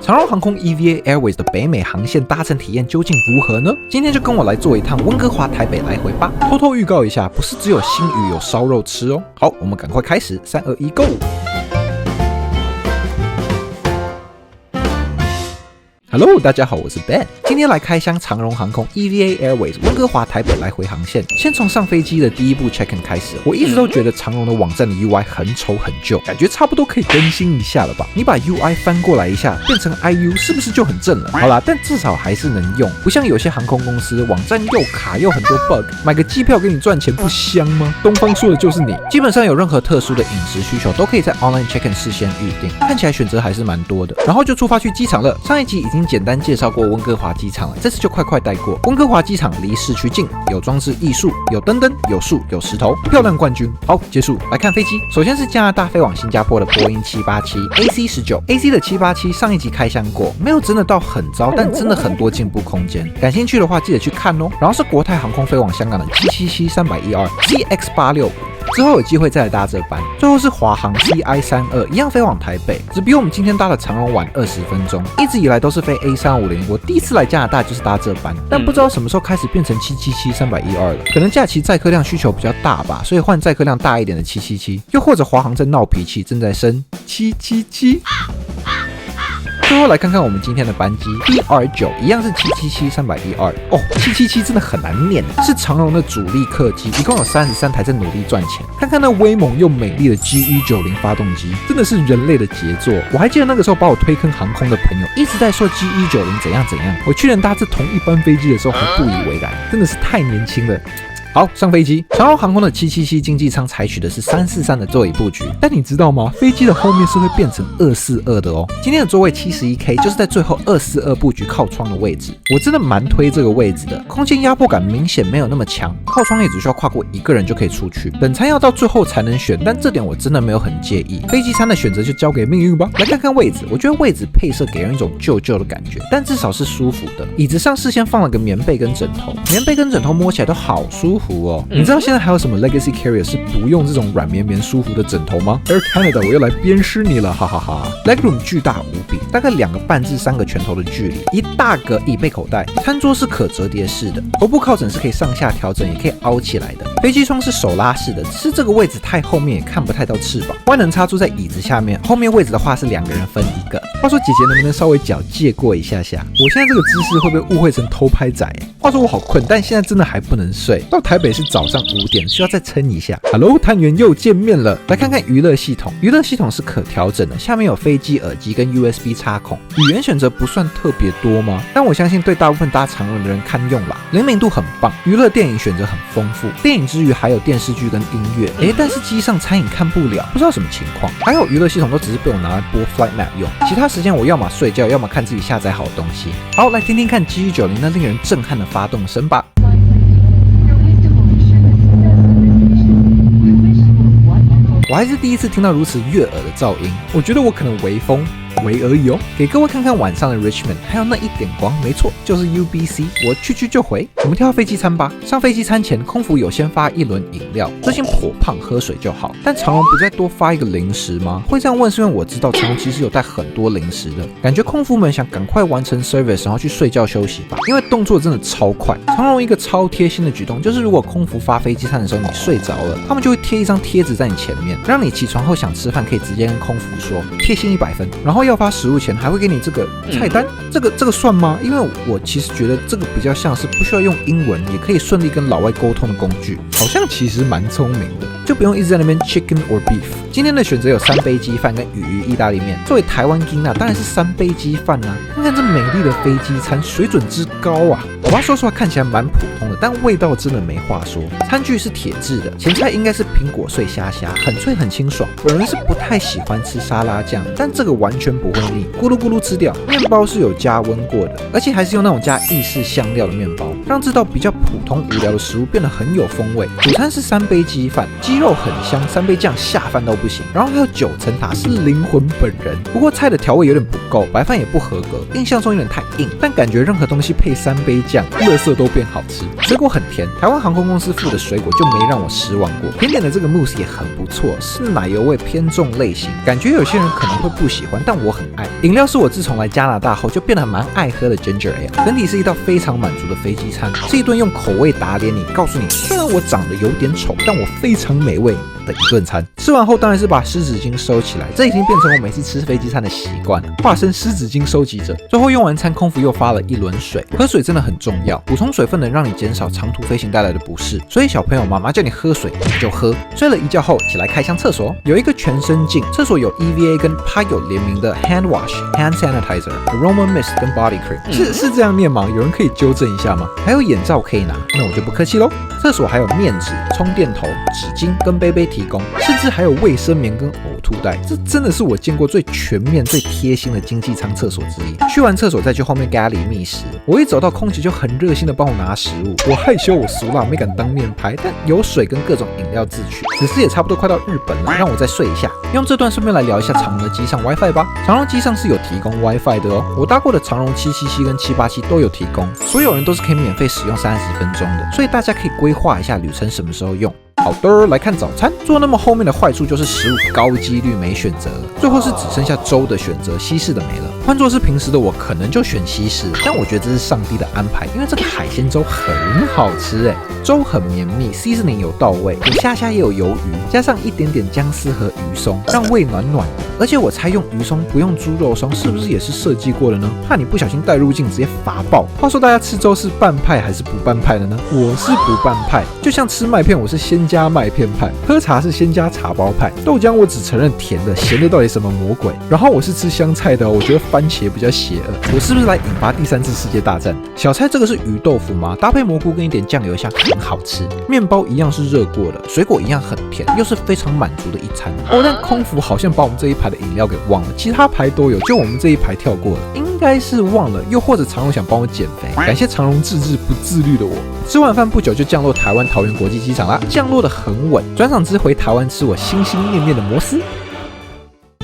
长荣航空 EVA Airways 的北美航线搭乘体验究竟如何呢？今天就跟我来做一趟温哥华台北来回吧。偷偷预告一下，不是只有新鱼有烧肉吃哦。好，我们赶快开始，3、2、1，Go！Hello， 大家好，我是 Ben， 今天来开箱长荣航空 EVA Airways 温哥华台北来回航线。先从上飞机的第一步 check-in 开始，我一直都觉得长荣的网站的 UI 很丑很旧，感觉差不多可以更新一下了吧？你把 UI 翻过来一下，变成 IU 是不是就很正了？好啦，但至少还是能用，不像有些航空公司网站又卡又很多 bug， 买个机票给你赚钱不香吗？东方说的就是你。基本上有任何特殊的饮食需求都可以在 online check-in 事先预定，看起来选择还是蛮多的。然后就出发去机场了。上一集已经简单介绍过温哥华机场了，这次就快带过。温哥华机场离市区近，有装置艺术，有灯灯，有树，有石头，漂亮冠军。好，结束。来看飞机，首先是加拿大飞往新加坡的波音787 AC-19 的787，上一集开箱过，没有真的到很糟，但真的很多进步空间。感兴趣的话记得去看哦。然后是国泰航空飞往香港的777-312 CX865。之后有机会再来搭这班。最后是华航 CI32， 一样飞往台北，只比我们今天搭的长荣晚20分钟。一直以来都是飞 A350， 我第一次来加拿大就是搭这班，但不知道什么时候开始变成777-312了。可能假期载客量需求比较大吧，所以换载客量大一点的777，又或者华航正闹脾气，正在升777。最后来看看我们今天的班机 BR9， 一样是777-312。哦，777真的很难念，是长荣的主力客机，一共有33台在努力赚钱。看看那威猛又美丽的 GE90 发动机，真的是人类的杰作。我还记得那个时候把我推坑航空的朋友一直在说 GE90 怎样怎样，我去年搭这同一班飞机的时候还不以为然，真的是太年轻了。好，上飞机。长荣航空的777经济舱采取的是343的座椅布局，但你知道吗？飞机的后面是会变成242的哦。今天的座位 71K 就是在最后242布局靠窗的位置，我真的蛮推这个位置的，空间压迫感明显没有那么强，靠窗也只需要跨过一个人就可以出去。等餐要到最后才能选，但这点我真的没有很介意。飞机餐的选择就交给命运吧。来看看位置，我觉得位置配色给人一种旧旧的感觉，但至少是舒服的。椅子上事先放了个棉被跟枕头，棉被跟枕头摸起来都好舒服。你知道现在还有什么 Legacy Carrier 是不用这种软绵绵舒服的枕头吗？ Air Canada 我又来鞭尸你了，哈哈哈。Legroom 巨大无比，大概2个半至3个拳头的距离，一大个椅背口袋，餐桌是可折叠式的，头部靠枕是可以上下调整，也可以凹起来的。飞机窗是手拉式的，只是这个位置太后面也看不太到翅膀，万能插座在椅子下面，后面位置的话是2个人分一个。话说姐姐能不能稍微脚借过一下下？我现在这个姿势会被误会成偷拍仔。话说我好困，但现在真的还不能睡，到台北是早上5点，需要再撑一下。Hello， 探员又见面了。来看看娱乐系统，娱乐系统是可调整的，下面有飞机耳机跟 USB 插孔，语言选择不算特别多吗？但我相信对大部分搭长荣的人堪用啦，灵敏度很棒，娱乐电影选择很丰富，电影之余还有电视剧跟音乐。但是机上餐饮看不了，不知道什么情况。还有娱乐系统都只是被我拿来播 Flight Map 用，其他时间我要么睡觉，要么看自己下载好的东西。好，来听听看 GE90 那令人震撼的发动声吧。我还是第一次听到如此悦耳的噪音，我觉得我可能微风微而已哦。给各位看看晚上的 Richmond， 还有那一点光，没错，就是 UBC。我去就回。我们跳到飞机餐吧。上飞机餐前，空服有先发1轮饮料，最近颇胖，喝水就好。但长荣不再多发一个零食吗？会这样问是因为我知道长荣其实有带很多零食的，感觉空服们想赶快完成 service， 然后去睡觉休息吧，因为动作真的超快。长荣一个超贴心的举动，就是如果空服发飞机餐的时候你睡着了，他们就会贴一张贴纸在你前面，让你起床后想吃饭可以直接跟空服说，贴心100分。然后要发食物前还会给你这个菜单，这个算吗？因为我其实觉得这个比较像是不需要用英文也可以顺利跟老外沟通的工具，好像其实蛮聪明的，就不用一直在那边 chicken or beef。今天的选择有3杯鸡饭跟鱼意大利面，作为台湾金当然是3杯鸡饭啊。看看这美丽的飞机餐，水准之高啊！我要说实话，看起来蛮普通的，但味道真的没话说。餐具是铁质的，前菜应该是苹果碎虾虾，很脆很清爽。本人是不太喜欢吃沙拉酱，但这个完全不会腻，咕噜咕噜吃掉。面包是有加温过的，而且还是用那种加意式香料的面包，让这道比较普通无聊的食物变得很有风味。主餐是3杯鸡饭，鸡肉很香，3杯酱下饭到不行。然后还有9层塔是灵魂本人，不过菜的调味有点不够，白饭也不合格，印象中有点太硬，但感觉任何东西配3杯酱，垃圾都变好吃。水果很甜，台湾航空公司附的水果就没让我失望过。甜点的这个 mousse 也很不错，是奶油味偏重类型，感觉有些人可能会不喜欢，但我很爱。饮料是我自从来加拿大后就变得蛮爱喝的 Ginger Ale， 整体是一道非常满足的飞机餐，是一顿用口味打脸你，告诉你虽然我长得有点丑，但我非常美味的一顿餐。吃完后当然是把湿纸巾收起来，这已经变成我每次吃飞机餐的习惯了，化身湿纸巾收集者。最后用完餐，空服又发了一轮水，喝水真的很重要，补充水分能让你减少长途飞行带来的不适，所以小朋友妈妈叫你喝水你就喝。睡了一觉后起来开箱厕所，有一个全身镜，厕所有 EVA 跟 Payo 联名的 Hand Wash、Hand Sanitizer、Aroma Mist 跟 Body Cream， 是这样念吗？有人可以纠正一下吗？还有眼罩可以拿，那我就不客气喽。厕所还有面纸、充电头、纸巾跟杯提供，甚至还有卫生棉跟呕吐袋，这真的是我见过最全面、最贴心的经济舱厕所之一。去完厕所再去后面咖喱觅食，我一走到空姐就很热心的帮我拿食物，我害羞我俗辣没敢当面拍，但有水跟各种饮料自取。此时也差不多快到日本了，让我再睡一下。用这段顺便来聊一下长荣的机上 WiFi 吧。长荣机上是有提供 WiFi 的哦，我搭过的长荣777跟787都有提供，所有人都是可以免费使用30分钟的，所以大家可以规划一下旅程什么时候用。好的，来看早餐。坐那么后面的坏处就是食物高几率没选择了，最后是只剩下粥的选择，西式的没了。换作是平时的我，可能就选西式，但我觉得这是上帝的安排，因为这个海鲜粥很好吃粥很绵密 ，seasoning 有到位，有虾也有鱿鱼，加上一点点姜丝和鱼松，让胃暖暖的。而且我猜用鱼松不用猪肉松，是不是也是设计过的呢？怕你不小心带入境直接罚爆。话说大家吃粥是拌派还是不拌派的呢？我是不拌派，就像吃麦片，我是先加麦片派，喝茶是先加茶包派，豆浆我只承认甜的，咸的到底什么魔鬼？然后我是吃香菜的我觉得番茄比较邪恶。我是不是来引发第3次世界大战？小菜这个是鱼豆腐吗？搭配蘑菇跟一点酱油下很好吃。面包一样是热过的，水果一样很甜，又是非常满足的一餐。但空服好像把我们这一排的饮料给忘了，其他排都有，就我们这一排跳过了，应该是忘了，又或者长荣想帮我减肥，感谢长荣自制不自律的我。吃完饭不久就降落台湾桃园国际机场啦，降落得很稳，转场之回台湾吃我心心念念的摩斯。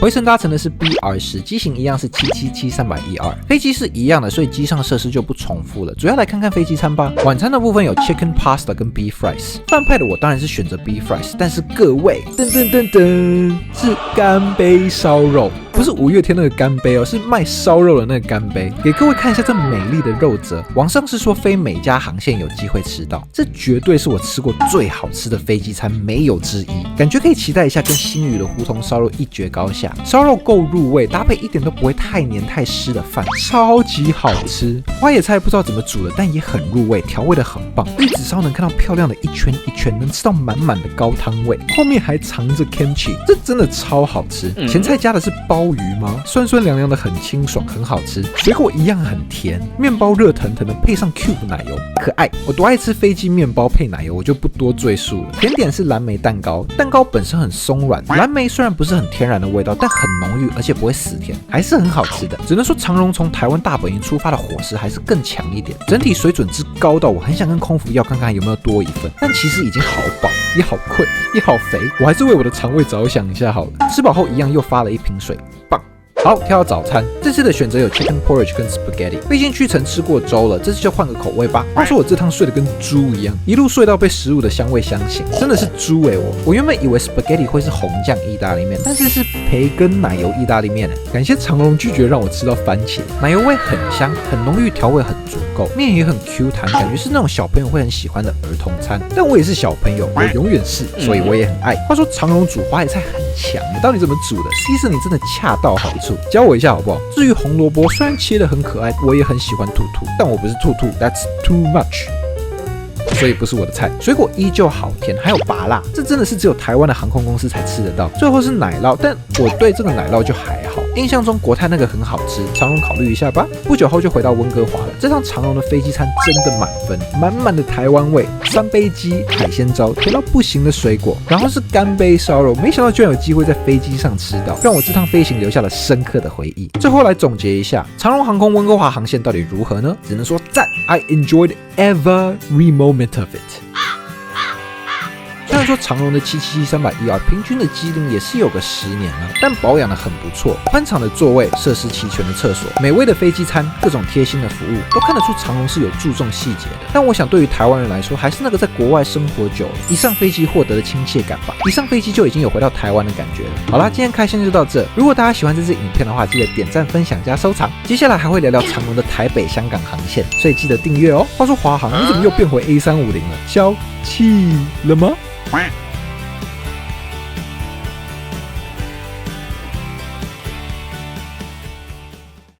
回程搭乘的是 B-20， 机型一样是777-312，飞机是一样的，所以机上设施就不重复了。主要来看看飞机餐吧。晚餐的部分有 Chicken Pasta 跟 Beef Fries， 饭派的我当然是选择 Beef Fries， 但是各位，是干杯烧肉。不是5月天那个干杯哦，是卖烧肉的那个干杯。给各位看一下这美丽的肉褶，网上是说飞每家航线有机会吃到，这绝对是我吃过最好吃的飞机餐，没有之一。感觉可以期待一下跟新宇的胡同烧肉一决高下。烧肉够入味，搭配一点都不会太黏太湿的饭，超级好吃。花野菜不知道怎么煮的，但也很入味，调味的很棒。玉子烧能看到漂亮的一圈一圈，能吃到满满的高汤味，后面还藏着 kimchi， 这真的超好吃。前菜加的是鲍鱼吗？酸酸凉凉的，很清爽，很好吃。水果一样很甜，面包热腾腾的，配上 cube 奶油，可爱。我多爱吃飞机面包配奶油，我就不多赘述了。甜点是蓝莓蛋糕，蛋糕本身很松软，蓝莓虽然不是很天然的味道，但很浓郁，而且不会死甜，还是很好吃的。只能说长荣从台湾大本营出发的伙食还是更强一点，整体水准之高到我很想跟空服要看看有没有多一份，但其实已经好饱，也好困，也好肥，我还是为我的肠胃着想一下好了。吃饱后一样又发了一瓶水，棒。好，跳到早餐，这次的选择有 chicken porridge 跟 spaghetti。毕竟去程吃过粥了，这次就换个口味吧。话说我这趟睡得跟猪一样，一路睡到被食物的香味相醒，真的是猪我原本以为 spaghetti 会是红酱意大利面，但是是培根奶油意大利面。感谢长荣拒绝让我吃到番茄，奶油味很香，很浓郁，调味很足够，面也很 Q 弹，感觉是那种小朋友会很喜欢的儿童餐。但我也是小朋友，我永远是，所以我也很爱。话说长荣煮花椰菜很强，到底怎么煮的？其实你真的恰到好处。教我一下好不好？至于红萝卜，虽然切得很可爱，我也很喜欢兔兔，但我不是兔兔 ，That's too much， 所以不是我的菜。水果依旧好甜，还有芭乐，这真的是只有台湾的航空公司才吃得到。最后是奶酪，但我对这个奶酪就还好。印象中国泰那个很好吃，长荣考虑一下吧。不久后就回到温哥华了。这趟长荣的飞机餐真的满分，满满的台湾味，3杯鸡、海鲜粥，甜到不行的水果，然后是干杯烧肉，没想到居然有机会在飞机上吃到，让我这趟飞行留下了深刻的回忆。最后来总结一下，长荣航空温哥华航线到底如何呢？只能说赞 ，I enjoyed every moment of it。虽然说长荣的777-300ER平均的机龄也是有个10年了，但保养的很不错，宽敞的座位，设施齐全的厕所，美味的飞机餐，各种贴心的服务，都看得出长荣是有注重细节的。但我想对于台湾人来说，还是那个在国外生活久了，一上飞机获得的亲切感吧，一上飞机就已经有回到台湾的感觉了。好啦，今天开箱就到这。如果大家喜欢这支影片的话，记得点赞、分享加收藏。接下来还会聊聊长荣的台北、香港航线，所以记得订阅哦。话说华航，你怎么又变回A350了？消气了吗？